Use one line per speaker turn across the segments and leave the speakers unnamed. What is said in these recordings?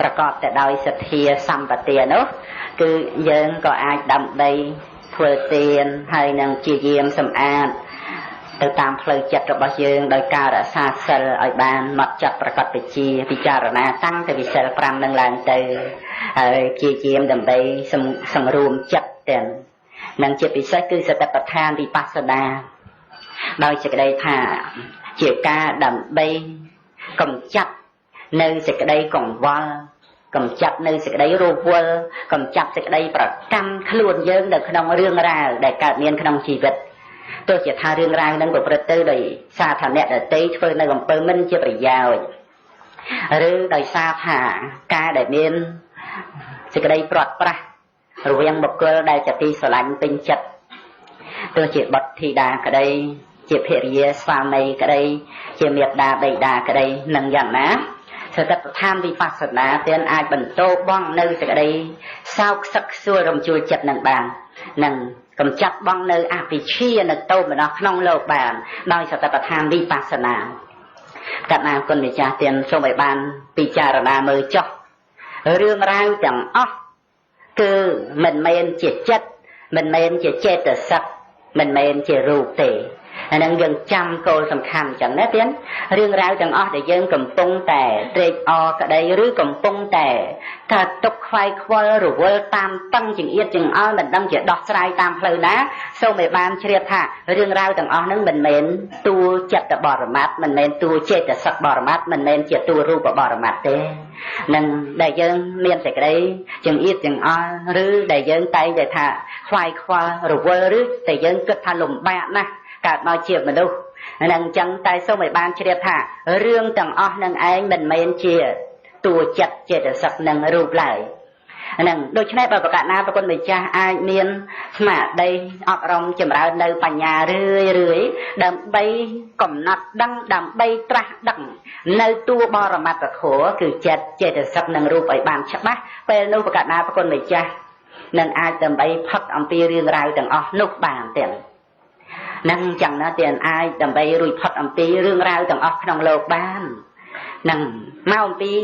ប្រកបតែដោយសទ្ធាសម្បទានោះគឺយើងក៏អាចដើម្បីធ្វើទានហើយនឹងជាយាមសម្អាតទៅតាមផ្លូវចិត្តរបស់យើងដោយការរក្សាសិលឲ្យបានម៉ត់ចត់ប្រកបវិជ្ជាពិចារណាតាំងពីវិសិល5នឹងឡើងទៅហើយជាយាមដើម្បីសង្រួមចិត្តទាំងនឹងជាពិសេសគឺសតិប្បដ្ឋានវិបស្សនាដោយសេចក្តីថាជាការដើម្បីកម្ចាត់នៅសេចក្តីកង្វល់កម្ចាត់នៅសេចក្តីរវល់កម្ចាត់សេចក្តីប្រកាន់ខ្លួនយើងនៅក្នុងរឿងរ៉ាវដែលកើតមានក្នុងជីវិតទោះជាថារឿងរ៉ាវនឹងប្រព្រឹត្តទៅដោយសារថាអ្នកដទៃធ្វើនៅអំពើមិនជាប្រយោជន៍ឬដោយសារថាការដែលមានសេចក្តីព្រាត់ប្រាសរវាងបុគ្គលដែលជាទីស្រឡាញ់ពេញចិត្តទោះជាបុត្រធីតាក្តីជាភរិយាស្វាមីក្តីជាមេត្តាបិតាក្តីនឹងយ៉ាងណាសតិប្បដ្ឋានវិបស្សនាទាំងអាចបន្តបងនៅសេចក្តីសោកសឹកសួររំជួលចិត្តនឹងបាននឹងកម្ចាត់បងនៅអវិជ្ជានៅតោមនោះក្នុងលោកបានដោយសតិប្បដ្ឋានវិបស្សនាកណ្ណាគុណម្ចាស់ទាំងសូមឲ្យបានពិចារណាមើលចុះរឿងរ៉ាវទាំងអស់គឺមិនមែនជាចិត្តមិនមែនជាចេតសិកមិនមែនជារូបទេអានឹងយើងចាំគោលសំខាន់ចឹងណាទៀតរឿងរ៉ាវទាំងអស់ដែលយើងកំពុងតែត្រេកអរក្តីឬកំពុងតែកើតទុកខ្វាយខ្វល់រវល់តាមតឹងចង្អៀតចង្អល់មិនដឹងជាដោះស្រាយតាមផ្លូវណាសូមឲ្យបានជ្រាបថារឿងរ៉ាវទាំងអស់ហ្នឹងមិនមែនតួចិត្តបរមត្ថមិនមែនតួចេតសិកបរមត្ថមិនមែនជាតួរូបបរមត្ថទេនឹងដែលយើងមានសេចក្តីចង្អៀតចង្អល់ឬដែលយើងតែងតែថាខ្វាយខ្វល់រវល់ឬតែយើងគិតថាលំបាកណាស់កើតមកជាមនុស្សនឹងអញ្ចឹងតែសូមឲ្យបានជ្រាបថារឿងទាំងអស់នឹងឯងមិនមែនជាតួចិត្តចេតសិកនឹងរូបឡើយនឹងដូច្នេះបើប្រកាសណាប្រគុណម្ចាស់អាចមានស្មារតីអប់រំចម្រើននៅបញ្ញារឿយដើម្បីកំណត់ដឹងដើម្បីត្រាស់ដឹងនៅតួបរមត្ថធម៌គឺចិត្តចេតសិកនឹងរូបឲ្យបានច្បាស់ពេលនោះប្រកាសណាប្រគុណម្ចាស់នឹងអាចដើម្បីផុតអំពីរឿងរ៉ាវទាំងអស់នោះបានទៀតនឹងចឹងណាទៀតអាចដើម្បីរួចផុតអំពីរឿងរ៉ាវទាំងអស់ក្នុងលោកបាននឹងមកអំពី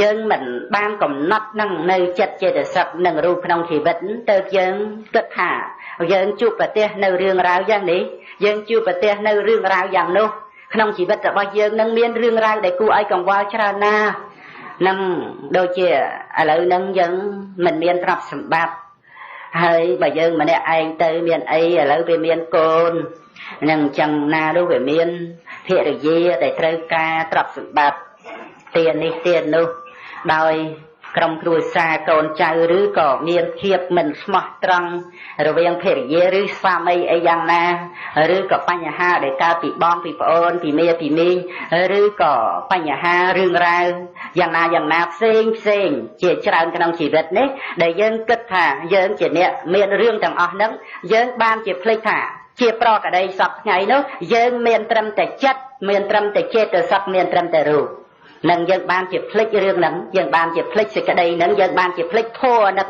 យើងមិនបានកំណត់នឹងនៅចិត្តចេតសិកនឹងរូបក្នុងជីវិតទៅយើងគិតថាយើងជួបប្រទះនៅរឿងរ៉ាវយ៉ាងនេះយើងជួបប្រទះនៅរឿងរ៉ាវយ៉ាងនោះក្នុងជីវិតរបស់យើងនឹងមានរឿងរ៉ាវដែលគួរឲ្យកង្វល់ច្រើនណាស់នឹងដូចជាឥឡូវហ្នឹងយើងមិនមានទ្រព្យសម្បត្តិហើយបើយើងម្នាក់ឯងទៅមានអីឥឡូវវាមានកូននឹងអញ្ចឹងណានោះវាមានភរិយាដែលត្រូវការទ្រព្យសម្បត្តិទាននេះទាននោះដោយក្រុមគ្រួសារកូនចៅឬក៏មានភាពមិនស្មោះត្រង់រវាងភរិយាឬស្វាមីអីយ៉ាងណាឬក៏បញ្ហាដែលកើតពីបងពីប្អូនពីមាពីមីងឬក៏បញ្ហារឿងរ៉ាវយ៉ាងណាផ្សេងជាច្រើនក្នុងជីវិតនេះដែលយើងគិតថាយើងជាអ្នកមានរឿងទាំងអស់ហ្នឹងយើងបានជាភ្លេចថាជាប្រកដីសពថ្ងៃនោះយើងមានត្រឹមតែចិត្តមានត្រឹមតែចេតសិកមានត្រឹមតែរូបនឹងយើងបានជាភ្លេចរឿងហ្នឹងយើងបានជាភ្លេចសេចក្តីហ្នឹងយើងបានជាភ្លេចធម៌ហ្នឹង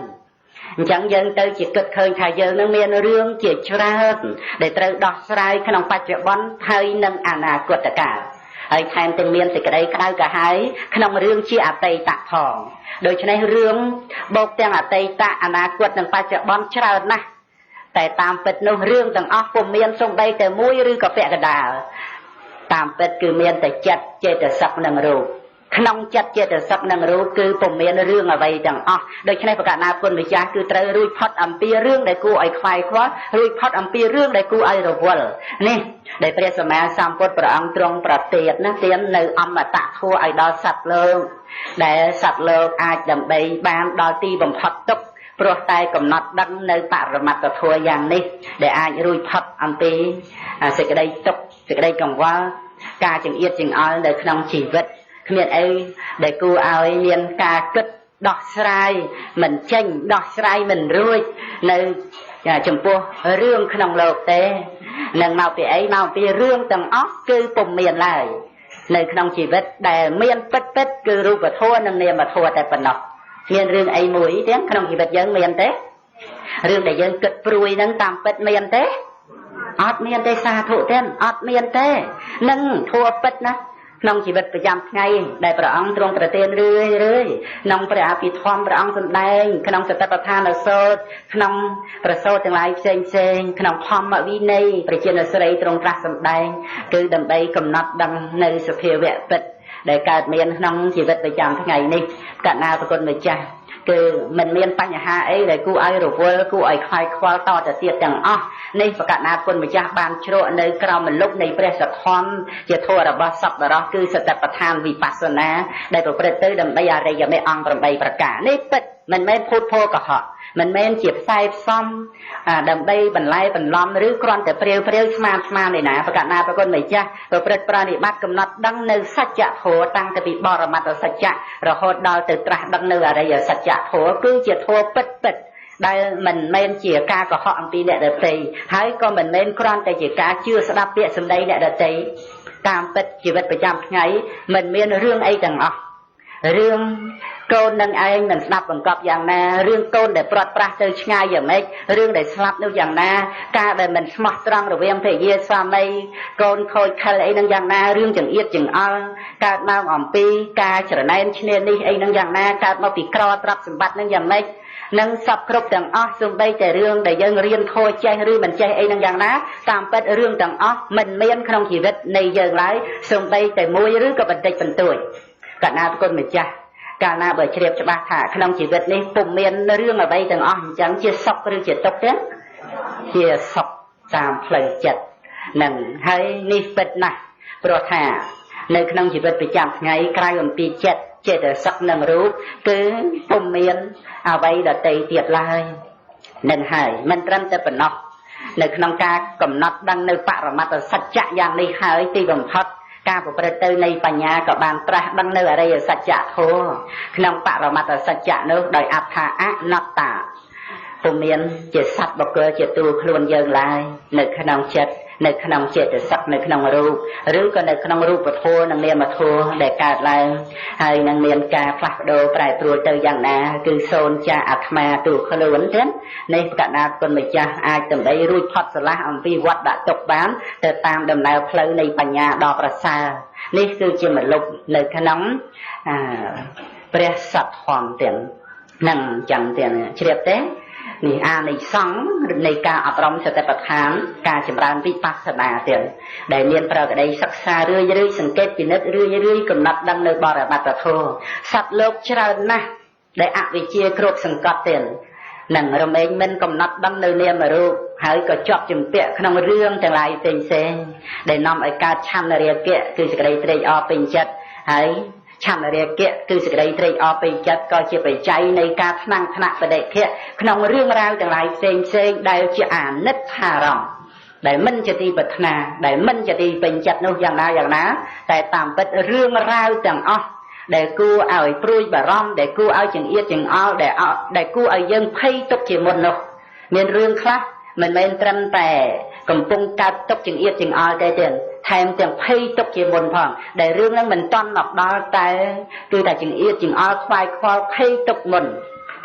អញ្ចឹងយើងទៅជាគិតឃើញថាយើងនឹងមានរឿងជាច្រើនដែលត្រូវដោះស្រាយក្នុងបច្ចុប្បន្នហើយនឹងអនាគតកាលហើយថែមទាំងមានសេចក្តីក្តៅក្រហាយក្នុងរឿងជាអតីតផងដូច្នេះរឿងបូកទាំងអតីតអនាគតនិងបច្ចុប្បន្នច្រើនណាស់តែតាមពិតនោះរឿងទាំងអស់ពុំមានសូម្បីតែមួយឬក៏ពាក់កណ្ដាលតាមពិតគឺមានតែចិត្តចេតសិកនិងរូបក្នុងចិត្តចេតសិកនិងរូបគឺពុំមានរឿងអ្វីទាំងអស់ដូច្នេះប្រកាសណាគុណម្ចាស់គឺត្រូវរួចផុតអំពីរឿងដែលគួរឲ្យខ្វាយខ្វល់រួចផុតអំពីរឿងដែលគួរឲ្យរវល់នេះដែលព្រះសម្មាសម្ពុទ្ធព្រះអង្គទ្រង់ប្រទានណាទាននៅអមតៈធម៌ឲ្យដល់សត្វលោកដែលសត្វលោកអាចដើម្បីបានដល់ទីបំផុតទុក្ខព្រោះតែកំណត់ដឹងនៅបរមត្តធម៌យ៉ាងនេះដែលអាចរួចផុតអំពីសេចក្តីទុក្ខសេចក្តីកង្វល់ការចង្អៀតចង្អល់នៅក្នុងជីវិតគ្មានអីដែលគួរឲ្យមានការគិតដោះស្រាយមិនចេញដោះស្រាយមិនរួចនៅចំពោះរឿងក្នុងលោកទេនឹងមកពីអីមកពីរឿងទាំងអស់គឺពុំមានឡើយនៅក្នុងជីវិតដែលមានពិតគឺរូបធម៌និងនាមធម៌តែប៉ុណ្ណោះមានរឿងអីមួយទៀតក្នុងជីវិតយើងមានទេរឿងដែលយើងគិតព្រួយហ្នឹងតាមពិតមានទេអត់មានទេសាធុទៀតអត់មានទេនឹងធัวពិតណា ក្នុងជីវិតប្រចាំថ្ងៃដែលព្រះអង្គទ្រង់ប្រទានរឿយក្នុងព្រះអភិធម្មព្រះអង្គសម្ដែងក្នុងសតិប្បដ្ឋានសូត្រក្នុងប្រសូតទាំងឡាយផ្សេងក្នុងធម្មវិន័យប្រជានុស្រីទ្រង់ត្រាស់សម្ដែងគឺដើម្បីកំណត់ដឹងនៅសភាវៈពិតដែលកើតមានក្នុងជីវិតប្រចាំថ្ងៃនេះកណ្ណាប្រគុណម្ចាស់គឺមិនមានបញ្ហាអីដែលគួរឲ្យរវល់គួរឲ្យខ្វាយខ្វល់តទៅទៀតទាំងអស់នេះប្រកាសណាគុណម្ចាស់បានជ្រកនៅក្រោមមលុបនៃព្រះសទ្ធំជាធម៌របស់សប្បុរសគឺសតិប្បដ្ឋានវិបស្សនាដែលប្រព្រឹត្តទៅដើម្បីអរិយមេអង្គ8ប្រការនេះពិតមិនមែនភូតភរកុហកមិនមែនជាផ្សាយផ្សំដើម្បីបន្លែបន្លំឬគ្រាន់តែព្រាវស្មានឯណាប្រកាសណាប្រគុណម្ចាស់ប្រព្រឹត្តប្រណិប័តកំណត់ដឹងនៅសច្ចធម៌តាំងពីបរមត្តសច្ចៈរហូតដល់ទៅត្រាស់ដឹងនៅអរិយសច្ចធម៌គឺជាធម៌ពិតដែលមិនមែនជាការកុហកអំពីអ្នកដទៃហើយក៏មិនមែនគ្រាន់តែជាការជឿស្ដាប់ពាក្យសម្ដីអ្នកដទៃតាមពិតជីវិតប្រចាំថ្ងៃមិនមានរឿងអីទាំងអស់រឿងកូននឹងឯងមិនស្ដាប់បង្កប់យ៉ាងណារឿងកូនដែលព្រាត់ប្រាសទៅឆ្ងាយយ៉ាងម៉េចរឿងដែលស្លាប់នោះយ៉ាងណាការដែលមិនស្មោះត្រង់រវាងភរិយាស្វាមីកូនខូចខិលអីនឹងយ៉ាងណារឿងចង្អៀតចង្អល់កើតមកអំពីការច្រណែនឈ្នានេះអីនឹងយ៉ាងណាកើតមកពីក្រទ្រព្យសម្បត្តិនឹងយ៉ាងម៉េចនឹងសពគ្រប់ទាំងអស់សូម្បីតែរឿងដែលយើងរៀនធម៌ចេះឬមិនចេះអីនឹងយ៉ាងណាតាមពិតរឿងទាំងអស់មិនមានក្នុងជីវិតនៃយើងឡើយសូម្បីតែមួយឬក៏បន្តិចបន្តួចកណ្ណាប្រគុណម្ចាស់កាលណាបើជ្រាបច្បាស់ថាក្នុងជីវិតនេះពុំមានរឿងអ្វីទាំងអស់អញ្ចឹងជាសុខឬជាទុក្ខទេជាសុខតាមផ្លូវចិត្តនឹងហើយនេះពិតណាស់ព្រោះថានៅក្នុងជីវិតប្រចាំថ្ងៃក្រៅអំពីចិត្តចេតសិកនិងរូបគឺពុំមានអ្វីដទៃទៀតឡើយនឹងហើយមិនត្រឹមតែប៉ុណ្ណោះនៅក្នុងការកំណត់ដឹងនៅបរមត្តសច្ចៈយ៉ាងនេះហើយទីបំផុតការប្រព្រឹត្តទៅនៃបញ្ញាក៏បានត្រាស់ដឹងនៅអរិយសច្ចធម៌ក្នុងបរមត្តសច្ចៈនោះដោយអត្ថាអនត្តាពុំមានជាសត្វបុគ្គលជាតួខ្លួនយើងឡើយនៅក្នុងចិត្តនៅក្នុងចេតសិកនៅក្នុងរូបឬក៏នៅក្នុងរូបធម៌និងនាមធម៌ដែលកើតឡើងហើយនឹងមានការផ្លាស់ប្ដូរប្រែប្រួលទៅយ៉ាងណាគឺសូន្យចាអាត្មាតួខ្លួនទេនេះកណ្ដាលគុណម្ចាស់អាចដើម្បីរួចផុតស្រឡះអំពីវត្តដាក់ទុកបានទៅតាមដំណើរផ្លូវនៃបញ្ញាដ៏ប្រសើរនេះគឺជាមលុបនៅក្នុងព្រះសទ្ធធម្មទាំងនឹងចឹងទៀតជ្រាបទេនេះអានិសង្ឃនៃការអប់រំសតិប្បដ្ឋានការចម្រើនវិបស្សនាទៀតដែលមានប្រកដីសិក្សារឿយសង្កេតពិនិត្យរឿយកំណត់ដឹងនៅបរមត្តធម៌សត្វលោកច្រើនណាស់ដែលអវិជ្ជាគ្រប់សង្កត់ទៀតនឹងរមែងមិនកំណត់ដឹងនៅនាមរូបហើយក៏ជាប់ជំពាក់ក្នុងរឿងទាំងឡាយផ្សេងដែលនាំឲ្យកើតឆន្ទរាគៈគឺសេចក្តីត្រេកអរពេញចិត្តហើយឆន្ទរាគៈគឺសេចក្តីត្រេកអរពេញចិត្តក៏ជាបច្ច័យនៃការថ្នាំងថ្នាក់បដិភៈក្នុងរឿងរ៉ាវទាំងឡាយផ្សេងដែលជាអានិច្ចារម្មណ៍ដែលមិនជាទីប្រាថ្នាដែលមិនជាទីពេញចិត្តនោះយ៉ាងណាតែតាមពិតរឿងរ៉ាវទាំងអស់ដែលគួរឲ្យព្រួយបារម្ភដែលគួរឲ្យចង្អៀតចង្អល់ដែលគួរឲ្យយើងភ័យទុកជាមុននោះមានរឿងខ្លះមិនមែនត្រឹមតែកំពុងកើតទុកចង្អៀតចង្អល់ទេថែមទាំងភ័យទុកជាមុនផងដែលរឿងហ្នឹងមិនតាន់មកដល់តែគឺតែចង្អៀតចង្អល់ខ្វាយខ្វល់ភ័យទុកមុន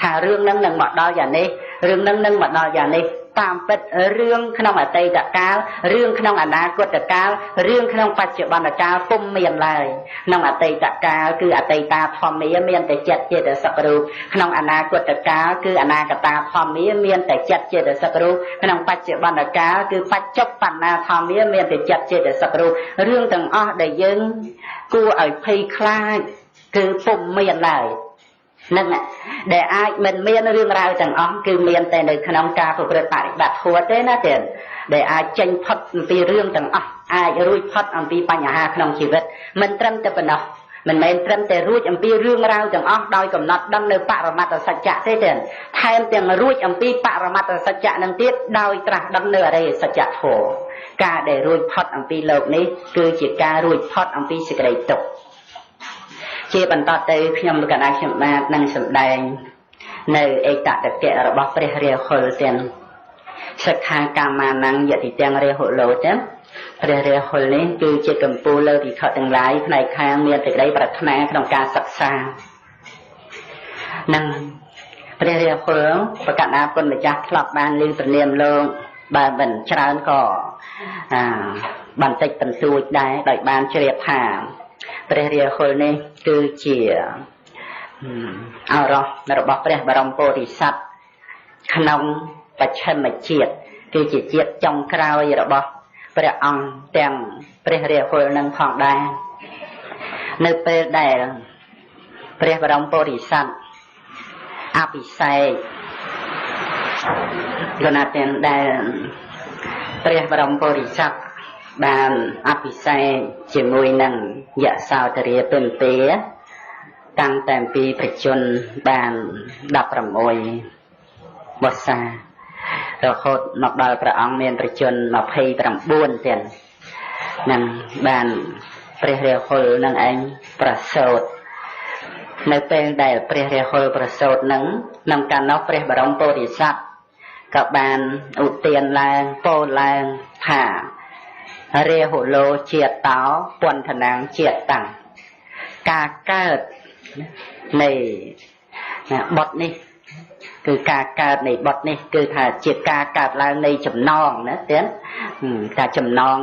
ថារឿងហ្នឹងនឹងមកដល់យ៉ាងនេះរឿងហ្នឹងនឹងមកដល់យ៉ាងនេះតាមពិតរឿងក្នុងអតីតកាលរឿងក្នុងអនាគតកាលរឿងក្នុងបច្ចុប្បន្នកាលពុំមានឡើយក្នុងអតីតកាលគឺអតីតាធម្មាមានតែចិត្តចេតសិករូបក្នុងអនាគតកាលគឺអនាគតាធម្មាមានតែចិត្តចេតសិករូបក្នុងបច្ចុប្បន្នកាលគឺបច្ចុប្បន្នាធម្មាមានតែចិត្តចេតសិករូបរឿងទាំងអស់ដែលយើងគួរឲ្យភ័យខ្លាចគឺពុំមានឡើយនឹងដែលអាចមិនមានរឿងរ៉ាវទាំងអស់គឺមានតែនៅក្នុងការប្រព្រឹត្តបរិបត្តិធម៌ទេណាទៀតដែលអាចចេញផុតអំពីរឿងទាំងអស់អាចរួចផុតអំពីបញ្ហាក្នុងជីវិតមិនត្រឹមតែប៉ុណ្ណោះមិនមែនត្រឹមតែរួចអំពីរឿងរ៉ាវទាំងអស់ដោយកំណត់ដឹងនៅបរមត្តសច្ចៈទេថែមទាំងរួចអំពីបរមត្តសច្ចៈនឹងទៀតដោយត្រាស់ដឹងនៅអរិយសច្ចធម៌ការដែលរួចផុតអំពីលោកនេះគឺជាការរួចផុតអំពីសេចក្តីទុក្ខជាបន្តទៅខ្ញុំកណ្ដាលខ្ញុំបាទនឹងសម្ដែងនៅឯកតកៈរបស់ព្រះរាហុលទាំងសិក្ខាកាមានំយតិទាំងរាហុលោទាំងព្រះរាហុលនេះគឺជាកម្ពុជាលើវិខទាំងឡាយផ្នែកខាងមានសេចក្តីប្រាថ្នាក្នុងការសិក្សានឹងព្រះរាហុលប្រកាសណាគុណម្ចាស់ធ្លាប់បានឮព្រះនាមលោកបើមិនច្រើនក៏បន្តិចបន្តួចដែរដោយបានជ្រាបថា ព្រះរាហុលនេះគឺជាអរោះរបស់ព្រះបរមពោធិសត្វក្នុងបច្ឆិមជាតិគឺជាជាតិចុងក្រោយរបស់ព្រះអង្គទាំងព្រះរាហុលនឹងផងដែរនៅពេលដែលព្រះបរមពោធិសត្វអភិសេកគណៈទាំងដែលព្រះបរមពុរិស័ទបានអភិសេកជាមួយនឹងយសោទរាទុនទេតាំងតែពីប្រជជនបាន16វស្សារហូតមកដល់ព្រះអង្គមានប្រជជន29ទៀតនឹងបានព្រះរាហុលនឹងឯងប្រសូតនៅពេលដែលព្រះរាហុលប្រសូតនឹងក្នុងកាលនោះព្រះបរមពុរិស័ទក៏បានឧទានឡើងពោលឡើងថារាហុលោជាតោពន្ធនាងជាតាំងការកើតនៃបុត្រនេះគឺការកើតនៃបុត្រនេះគឺថាជាការកើតឡើងនៃចំណងណាទៀតថាចំណង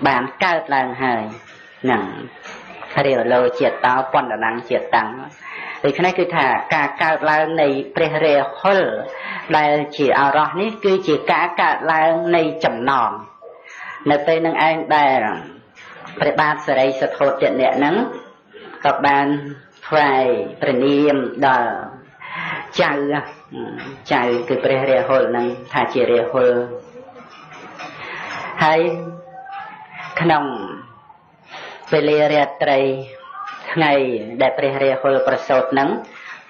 បានកើតឡើងហើយហ្នឹងរាហុលោជាតោពន្ធនាងជាតាំងដូច្នេះគឺថាការកើតឡើងនៃព្រះរាហុលដែលជាអរោះនេះគឺជាការកើតឡើងនៃចំណងនៅពេលនឹងឯងដែលព្រះបាទសិរីសទ្ធោទនៈហ្នឹងក៏បានថ្វាយព្រះនាមដល់ចៅគឺព្រះរាហុលហ្នឹងថាជារាហុលហើយក្នុងពេលរាត្រីថ្ងៃដែលព្រះរាហុលប្រសូតហ្នឹង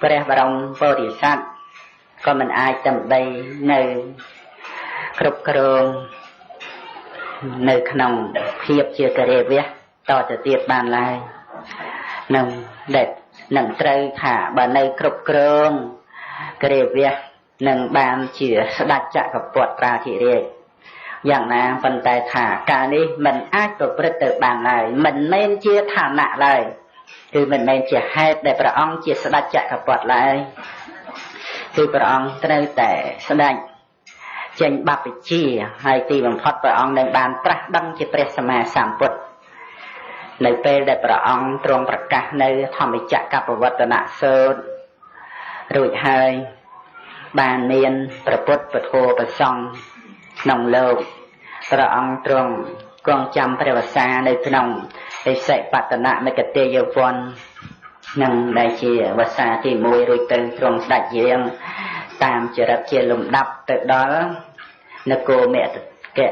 ព្រះបរមពោធិសត្វក៏មិនអាចដើម្បីនៅគ្រប់គ្រងនៅក្នុងភាពជាករិវៈតទៅទៀតបានឡើយនឹងដែលនឹងត្រូវថាបើនៅគ្រប់គ្រងករិវៈនឹងបានជាស្ដេចចក្រពត្តិរាធិរាជយ៉ាងណាប៉ុន្តែថាការនេះមិនអាចប្រព្រឹត្តទៅបានឡើយមិនមែនជាឋានៈឡើយគឺមិនមែនជាហេតុដែលព្រះអង្គជាស្ដេចចក្រពត្តិឡើយគឺព្រះអង្គត្រូវតែស្ដេចចេញបព្វជិហើយទីបំផុតព្រះអង្គនឹងបានត្រាស់ដឹងជាព្រះសម្មាសម្ពុទ្ធនៅពេលដែលព្រះអង្គទ្រង់ប្រកាសនៅធម្មចក្រកប្បវត្តនសូត្ររួចហើយបានមានព្រះពុទ្ធពធប្រសង្ឃក្នុងលោកព្រះអង្គទ្រង់គង់ចាំព្រះវស្សានៅក្នុងអិសិបតនមិគតិយវ័ននឹងដែលជាវស្សាទី1រួចទៅទ្រង់ស្ដេចយាងតាមចរិតជាលំដាប់ទៅដល់នគរមគធៈ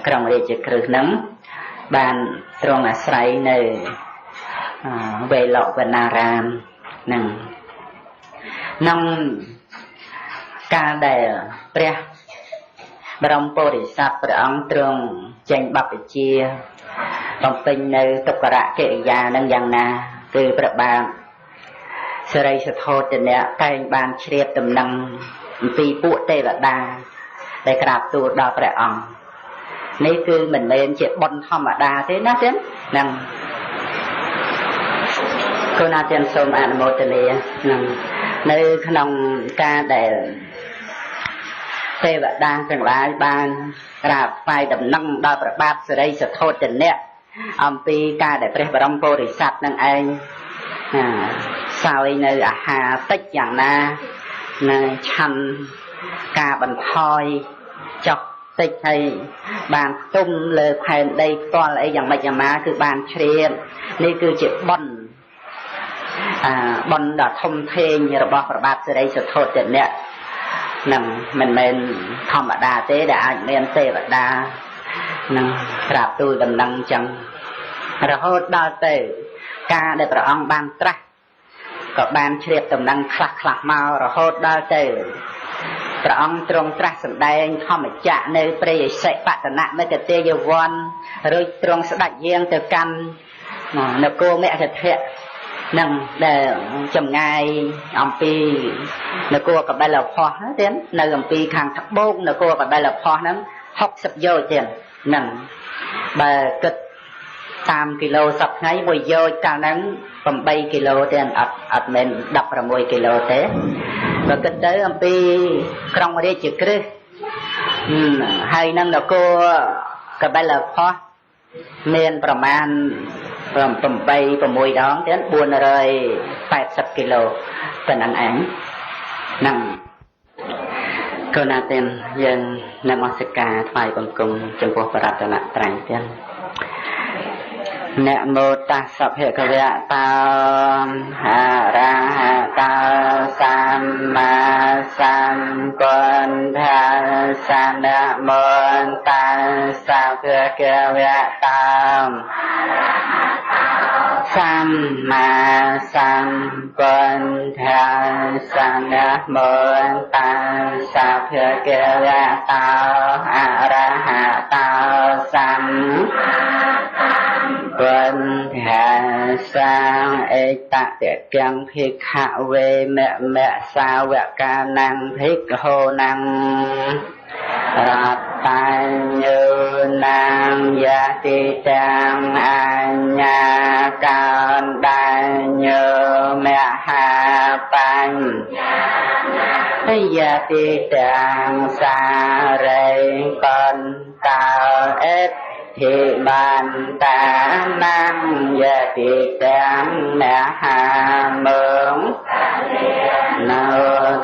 ក្រុងរាជក្រឹសហ្នឹងបានទ្រង់អាស្រ័យនៅវេលវណ្ណារាមហ្នឹងក្នុងការដែលព្រះបរមពុរិស័ទព្រះអង្គទ្រង់ចេញបព្វជិបំពេញនៅទុក្ករកិរិយានឹងយ៉ាងណាគឺព្រះបាទសិរីសទ្ធោទនៈតែងបានជ្រាបដំណឹងអំពីពួកទេវតាដែលក្រាបទូលដល់ព្រះអង្គនេះគឺមិនមែនជាបុណ្យធម្មតាទេណាចឹងហ្នឹងគណៈទាំងសូមអនុមោទនាហ្នឹងនៅក្នុងការដែលទេវតាទាំងឡាយបានក្រាបថ្វាយដំណឹងដល់ព្រះបាទសិរីសទ្ធោទនៈអំពីការដែលព្រះបរមពុរិស័ទនឹងឯងសោយនៅអាហារតិចយ៉ាងណានៅឆាន់ការបន្ថយចុះតិចហើយបានផ្ទុំលើផែនដីផ្ទាល់អីយ៉ាងម៉េចយ៉ាងណាគឺបានជ្រាបនេះគឺជាបុណ្យដ៏ធំធេងរបស់ព្រះបាទសិរីសទ្ធោទនៈនឹងមិនមែនធម្មតាទេដែលអាចមានទេវតានឹងក្រាបទូលដំណឹងអញ្ចឹងរហូតដល់ទៅការដែលព្រះអង្គបានត្រាស់ក៏បានជ្រាបដំណឹងខ្លះមករហូតដល់ទៅព្រះអង្គទ្រង់ត្រាស់សម្ដែងធម្មចក្រនៅព្រៃឥសិបតនមិគតិយវ័នរួចទ្រង់ស្ដេចយាងទៅកាន់នគរមគធៈនឹងដែលចម្ងាយអំពីនគរកបិលភ័ស្តុទៀតនៅអំពីខាងត្បូងនគរកបិលភ័ស្តុហ្នឹង60យោជន៍ទៀតហ្នឹងបើគិតតាមគីឡូសប្តាហ៍1យោជន៍កាលហ្នឹង8គីឡូទេអត់មែន16គីឡូទេបើគិតទៅអំពីក្រុងរាជក្រឹសហើយនឹងនគរកបិលភ័ស្តុ មានប្រមាណ8 6 ដងទៀត480 គីឡូប៉ុណ្ណឹងឯងហ្នឹងគណៈទាំងយើងនមស្ការថ្វាយបង្គំចំពោះបរតនត្រ័យទាំងนะโมตัสสะภะคะวะโตอะระหะโตสัมมาสัมพุทธัสสะนะโมตัสสะภะคะวะโตสัมมาสัมพุทธัสสะนะโมตัสสะภะคะวะโตอะระหะโตสัมពុទ្ធសាអេតតទាំងភិក្ខវេមមសាវកាnăngភិក្ខុnăngរតញ្ញូnăngយតិទាំងអញ្ញាកណ្ដញ្ញូមហាបញ្ញយតិទាំងសារិបន្តោអេហេបានតានាងយតិទាំងមហាមើងនៅ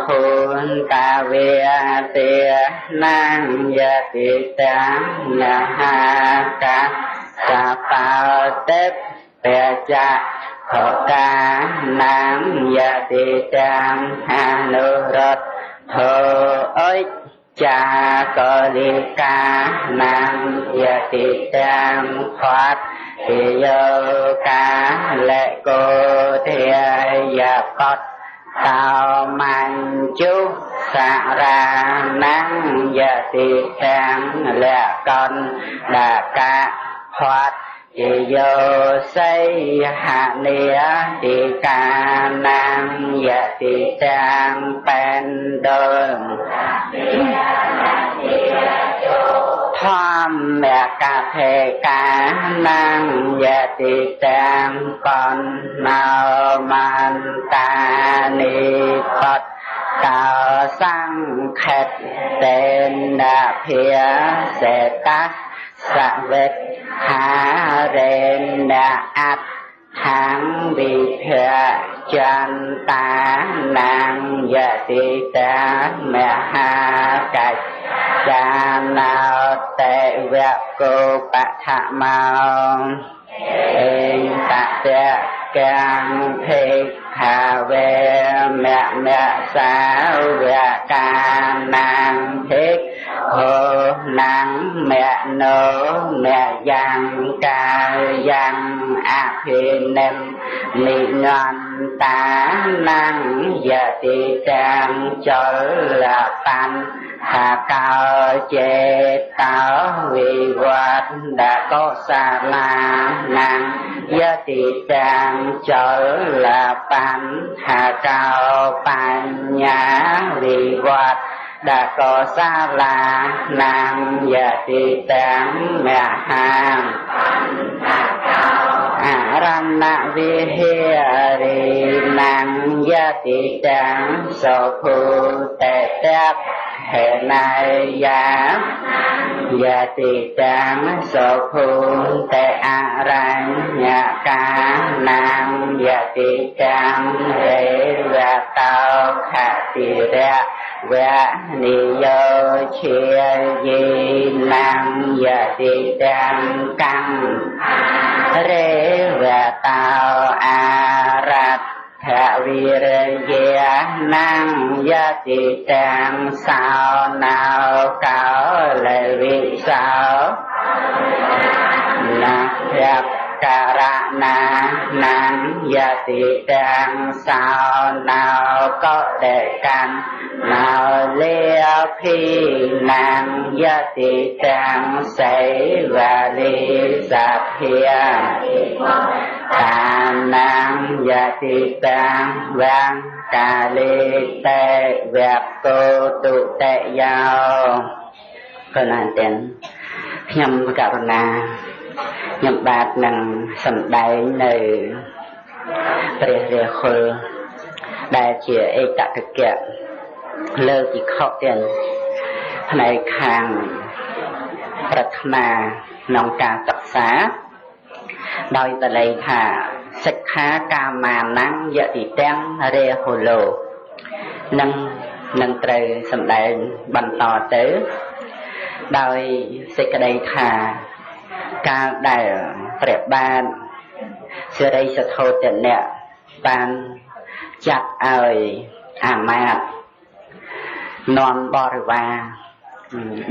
ធូនតាវាទេនាងយតិទាំងមហាកាសបោទេពចៈខកានាងយតិទាំងអនុរដ្ឋធោអុជចាកលិកានាងយតិទាំងផាត់ទយោកាលេកោធាយបតតោមញ្ជុសារានាងយតិទាំងលកណ្ដកផាត់ទយោសីហនិយតិកានាងយតិទាំងបែនដើមធម្មកថេកានាងយតិទាំងបណ្ណោមន្តានិបតតោសង្ខេតតេនភិសេតសវេហារេនអត្តខាងវិភចន្តានាងយតិទាំងមហាកច្ចាណោតេវកោបឋមោអេតតេកាំភិក្ខាវេមមសាវកានាងភិក្ខុនាងមនោមយ៉ាងកាយ៉ាងអភិនិមនិនន្តានាងយតិទាំងចលបញ្ហាកោចេតោវិវត្តកុសលានាងយតិទាំងចលបញ្ហាកោបញ្ញាវិវត្តកុសលានាងយតិទាំងមហាអរណវិហារីនាងយតិទាំងសុភូតេតហេណាយាយតិទាំងសុភូតេអរញ្ញកានាងយតិទាំងហេវតោខតិរៈវនិយោជាយីនាងយតិទាំងកម្មរេវតោអារតថវិរិយានាងយតិទាំងសោណៅកោលេវិសោណាភៈការណានាងយតិទាំងសោណៅកោដេកាន់ណៅលាភីនាងយតិទាំងសេវាលិសភាតានាងយតិទាំងវាងកាលិតេវកោតុតេយោកណាទាំងខ្ញុំករុណាខ្ញុំបាទនឹងសម្ដែងនៅព្រះរាហុលដែលជាអេតតកៈលើកពីខុសទៀតផ្នែកខាងប្រាថ្នា ក្នុងការសិក្សាដោយបលេថាសិក្ខាកាមានាំងយតិទាំងរេហូឡូនឹងត្រូវសម្ដែងបន្តទៅដោយសេចក្តីថាកាលដែលព្រះបាទសិរីសទ្ធោទនៈបានចាត់ឲ្យអាមាត្យនាំបរិវារ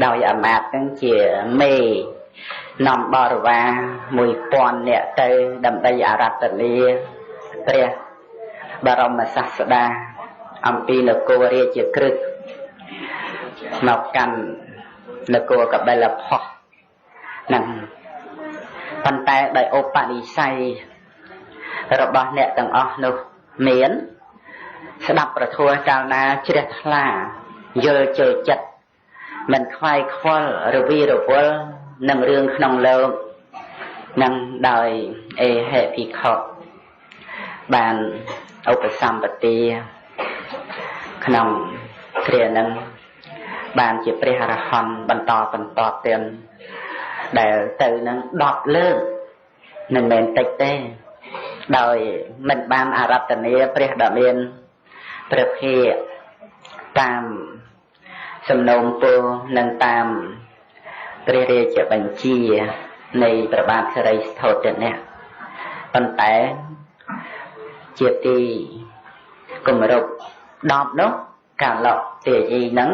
ដោយអាមាត្យនឹងជាមេនាំបរិវារ1000នាក់ទៅដើម្បីអារាធនាព្រះបរមសាស្តាអំពីនគររាជក្រឹត្យមកកាន់នគរកបិលភស្តុនឹងប៉ុន្តែដោយឧបនិស្ស័យរបស់អ្នកទាំងអស់នោះមានស្ដាប់ប្រធัวកាលណាជ្រះថ្លាយល់ចូលចិត្តមិនខ្វាយខ្វល់រវីរវល់នឹងរឿងក្នុងលោកនឹងដោយអេហេភិក្ខុបានឧបសម្បទាក្នុងគ្រានឹងបានជាព្រះអរហន្តបន្តទៀតដែលទៅនឹង10លើកមិនមែនតិចទេដោយមិនបានអារាធនាព្រះដ៏មានព្រះភិក្ខតាមសំណូមពរនិងតាមព្រះរាជបញ្ជានៃព្រះបាទសិរីសទ្ធោទនៈប៉ុន្តែជាទីគម្រប់10នោះកាលៈទាយីនឹង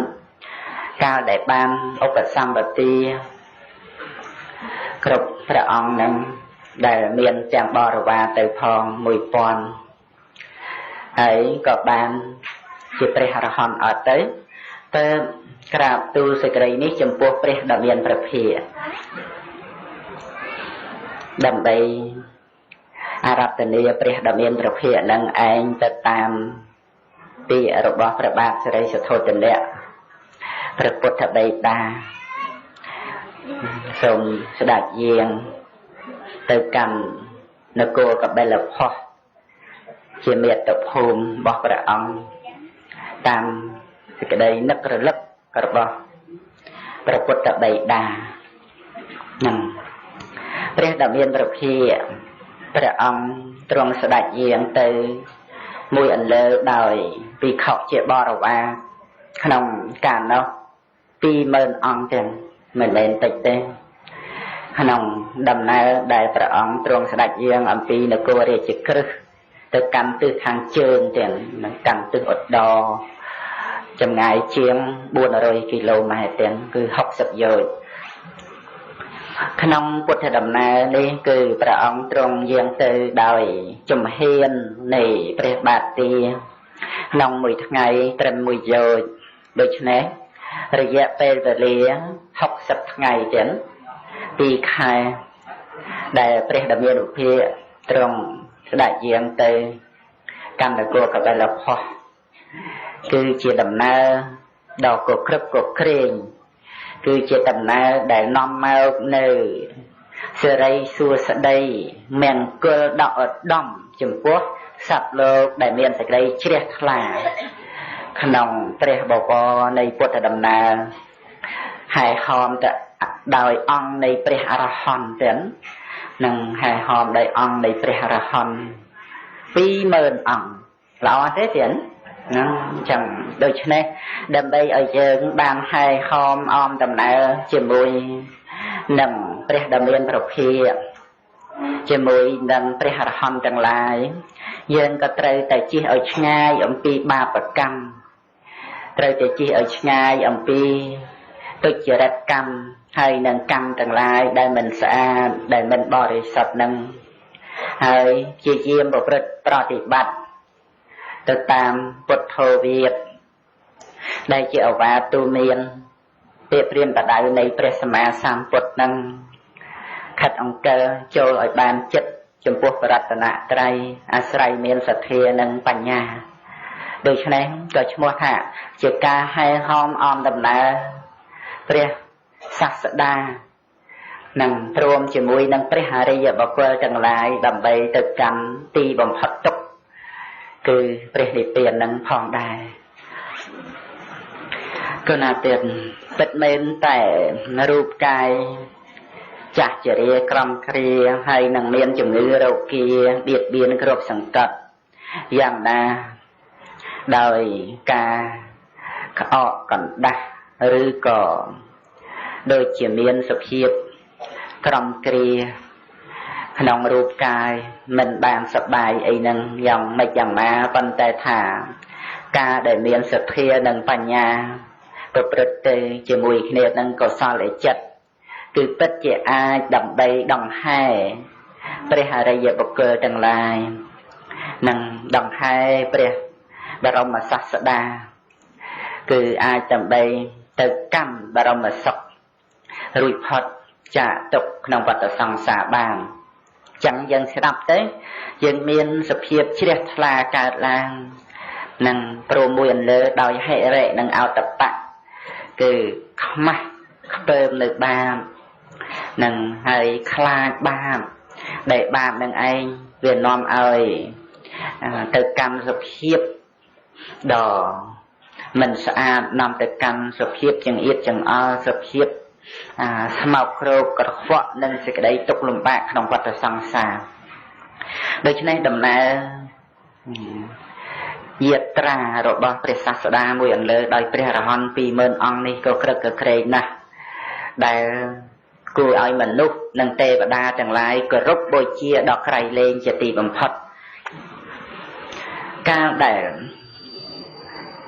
កាលដែលបានឧបសម្បទាគ្រប់ព្រះអង្គនឹងដែលមានទាំងបរិវារទៅផង1000ហើយក៏បានជាព្រះអរហន្តអត់ទៅក្រាបទូលសេចក្តីនេះចំពោះព្រះដ៏មានព្រះភិក្ខដើម្បីអារាធនាព្រះដ៏មានព្រះភិក្ខនឹងឯងទៅតាមពាក្យរបស់ព្រះបាទសិរីសទ្ធោទនៈព្រះពុទ្ធបិតាសូមស្ដេចយាងទៅកាន់នគរកបិលភស្តុជាមាតុភូមិរបស់ព្រះអង្គតាមសេចក្តីនឹករលឹករបស់ព្រះពុទ្ធបិតានឹងព្រះដ៏មានព្រះភិក្ខព្រះអង្គទ្រង់ស្ដេចយាងទៅមួយអន្លើដោយភិក្ខុជាបរិវារក្នុងកាលនោះ20000អង្គទាំងមិនមែនតិចទេក្នុងដំណើរដែលព្រះអង្គទ្រង់ស្ដេចយាងអំពីនគររាជក្រឹត្យទៅកាន់ទិសខាងជើងទាំងនឹងកាន់ទិសឧត្តរចម្ងាយជាង400គីឡូម៉ែត្រទាំងគឺ60យោជន៍ក្នុងពុទ្ធដំណើរនេះគឺព្រះអង្គទ្រង់យាងទៅដោយជំហាននៃព្រះបាទទាក្នុងមួយថ្ងៃត្រឹម1យោជន៍ដូច្នេះរយៈពេលវេលា60ថ្ងៃទាំង2ខែដែលព្រះដ៏មានឧបភាទ្រង់ស្ដេចយាងទៅកាន់នគរកបិលភស្តុគឺជាដំណើរដ៏កក្រឹបកក្រែងគឺជាដំណើរដែលនាំមកនៅសិរីសួស្តីមង្គលដកឧត្តមចំពោះសត្វលោកដែលមានសេចក្តីជ្រះថ្លាក្នុងព្រះបវរនៃពុទ្ធដំណើរហើយហោមទៅដោយអង្គនៃព្រះអរហន្តទាំងនឹងហើយហោមដោយអង្គនៃព្រះអរហន្ត20000អង្គល្អទេទៀតហ្នឹងចឹងដូច្នេះដើម្បីឲ្យយើងបានហើយហោមអមដំណើរជាមួយនឹងព្រះដ៏មានព្រះភិក្ខជាមួយនឹងព្រះអរហន្តទាំងឡាយយើងក៏ត្រូវតែជៀសឲ្យឆ្ងាយអំពីបាបកម្មត្រូវតែជៀសឲ្យឆ្ងាយអំពីទុច្ចរិតកម្មហើយនឹងកម្មទាំងឡាយដែលមិនស្អាតដែលមិនបរិសុទ្ធនឹងហើយជាយាមប្រព្រឹត្តប្រតិបត្តិទៅតាមពុទ្ធោវាទដែលជាអវាទទូមានពាក្យព្រានបដៅនៃព្រះសម្មាសម្ពុទ្ធនឹងខិតអង្គលចូលឲ្យបានចិត្តចំពោះបរតនត្រ័យអាស្រ័យមានសទ្ធានិងបញ្ញាដូច្នេះក៏ឈ្មោះថាជាការហែហោមអមដំណើរព្រះសាស្តានឹងព្រមជាមួយនឹងព្រះអរិយបុគ្គលទាំងឡាយដើម្បីទៅកាន់ទីបំផុតទុក្ខគឺព្រះនិព្វាននឹងផងដែរគឺណាទៀតពិតមែនតែរូបកាយ ចាស់ជារាក្រំគ្រាហើយនឹងមានជំងឺរោគាបៀតបៀនគ្រប់សង្កត់យ៉ាងណាដោយការក្អកកណ្ដាស់ឬក៏ដូចជាមានសភាពក្រំគ្រាក្នុងរូបកាយមិនបានសប្បាយអីនឹងយ៉ាងម៉េចយ៉ាងណាប៉ុន្តែថាការដែលមានសទ្ធានិងបញ្ញាប្រព្រឹត្តទៅជាមួយគ្នានឹងកុសលចិត្តគឺពិតជាអាចដើម្បីដង្ហែព្រះអរិយបុគ្គលទាំងឡាយនឹងដង្ហែព្រះបរមសាស្តាគឺអាចដើម្បីទៅកម្មបរមសុខរួចផុតចាកទុក្ខក្នុងវដ្តសង្សារបានចឹងយើងស្ដាប់ទៅយើងមានសភាពជ្រះថ្លាកើតឡើងនឹងព្រមមួយអន្លើដោយហិរិនិងអតបៈគឺខ្មាស់ខ្ពើមនៅបាបនឹងហើយខ្លាចបាបដែលបាបនឹងឯងវានាំឲ្យទៅកម្មសភាពដ៏មិនស្អាតនាំទៅកម្មសភាពចង្អៀតចង្អល់សភាពស្មោកគ្រោកក្រខ្វក់និងសេចក្តីទុក្ខលំបាកក្នុងវដ្តសង្សារដូច្នេះដំណើរយាត្រារបស់ព្រះសាស្តាមួយអន្លើដោយព្រះរហន្ត 20000 អង្គនេះក៏ក្រឹកក៏ក្រែងណាស់ដែលគួរឲ្យមនុស្សនិងទេវតាទាំងឡាយគោរពបូជាដល់ក្រៃលែងជាទីបំផុតកាលដែល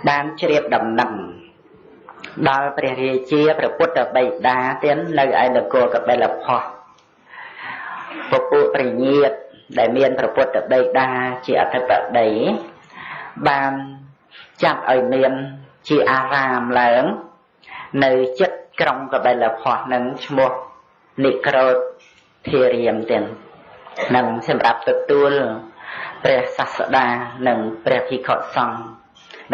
បានជ្រាបដំណឹងដល់ព្រះរាជាព្រះពុទ្ធបិតាទៀតនៅឯនគរកបិលភ័ស្ត្រពពួកព្រះញាតិដែលមានព្រះពុទ្ធបិតាជាអធិបតីបានចាត់ឲ្យមានជាអារាមឡើងនៅជិតក្រុងកបិលភ័ស្ត្រនឹងឈ្មោះនិក្រោធធារាមទៀតនឹងសម្រាប់ទទួលព្រះសាស្តានិងព្រះភិក្ខុសង្ឃ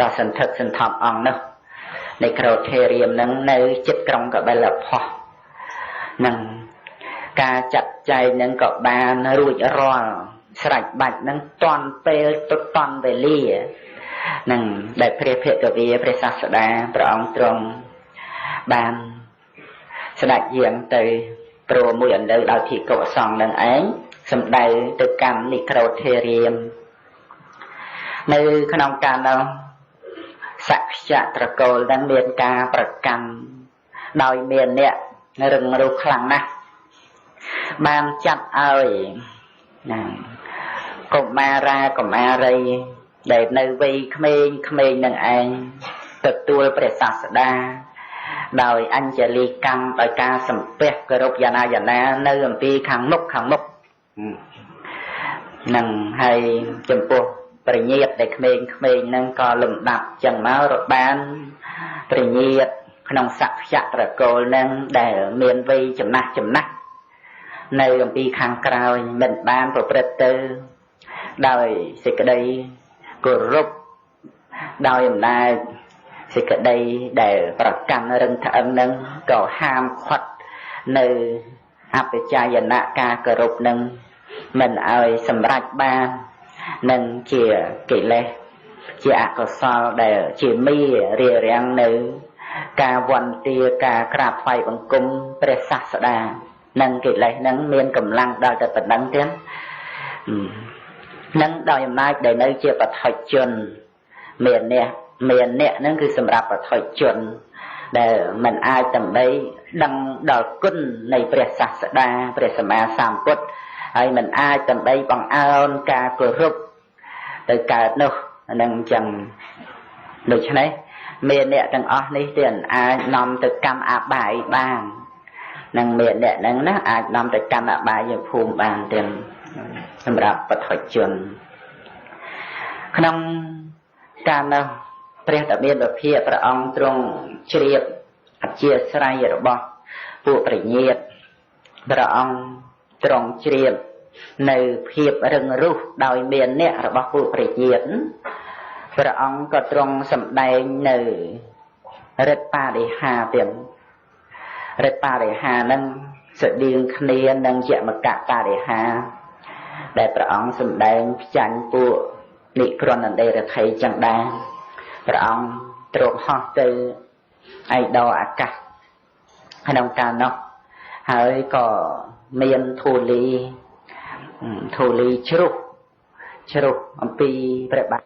ដ៏សន្ធឹកសន្ធាប់អង្គនោះនៃក្រោធធារាមនឹងនៅជិតក្រុងកបិលភ័ស្ត្រនឹងការចាត់ចែងនឹងក៏បានរួចរាល់ស្រេចបាច់នឹងតាន់ពេលទៅតាន់វេលានឹងដែលព្រះភិក្ខវេព្រះសាស្តាព្រះអង្គទ្រង់បានស្ដេចយាងទៅព្រមមួយអន្លើដោយភិក្ខុសង្ឃនឹងឯងសម្ដៅទៅកម្មនិក្រោធធារាមនៅក្នុងការនោះសក្យត្រកូលនឹងមានការប្រកាន់ដោយមានអ្នករឹងរូសខ្លាំងណាស់បានចាត់ឲ្យកុមារាកុមារីដែលនៅវ័យក្មេងនឹងឯងទទួលព្រះសាស្តាដោយអញ្ជលីកម្មដោយការសំពះគោរពយ៉ាងណានៅអំពីខាងមុខនឹងហើយចំពោះព្រះញាតិដែលក្មេងហ្នឹងក៏លំដាប់ចឹងមករបានព្រះញាតិក្នុងសក្យត្រកូលហ្នឹងដែលមានវ័យចំណាស់នៅអំពីខាងក្រោយមិនបានប្រព្រឹត្តទៅដោយសេចក្តីគោរពដោយអំណាចសេចក្តីដែលប្រកាន់រឹងត្អឹងនឹងក៏ហាមឃាត់នៅអបច្ចយនៈការគោរពនឹងមិនឲ្យសម្រេចបាននឹងជាកិលេសជាអកុសលដែលជាមីរារាំងនៅការវន្ទាការក្រាបថ្វាយបង្គំព្រះសាស្តានឹងកិលេសនឹងមានកម្លាំងដល់តែប៉ុណ្្នឹងទៀតនឹងដោយអំណាចដែលនៅជាបឋិជនមានអ្នកហ្នឹងគឺសម្រាប់បឋិជនដែលមិនអាចដើម្បីដឹងដល់គុណនៃព្រះសាស្តាព្រះសម្មាសម្ពុទ្ធហើយមិនអាចដើម្បីបង្អើនការគោរពទៅកើតនោះនឹងចឹងដូច្នេះមានអ្នកទាំងអស់នេះទៀតអាចនាំទៅកម្មអបាយបាននឹងមានអ្នកហ្នឹងណាអាចនាំទៅកម្មអបាយភូមិបានទៀតសម្រាប់បឋិជនក្នុងការនោះព្រះតមានវិភាកព្រះអង្គទ្រង់ជ្រាបអធ្យាស្រ័យរបស់ពួកព្រះញាតិព្រះអង្គទ្រង់ជ្រាបនៅភាពរឹងរូសដោយមានអ្នករបស់ពួកព្រះញាតិព្រះអង្គក៏ទ្រង់សម្ដែងនៅរិទ្ធបរិហាទៀតរិទ្ធបរិហានឹងស្តៀងគ្នានឹងយមកៈបរិហាដែលព្រះអង្គសម្ដែងផ្ចាញ់ពួកនិក្រណណ្ដេរថីចឹងដែរព្រះអង្គទ្រង់ហោះទៅឯដរអាកាសក្នុងកាលនោះ ហើយក៏មានធូលីជ្រុះអំពីព្រះបាទ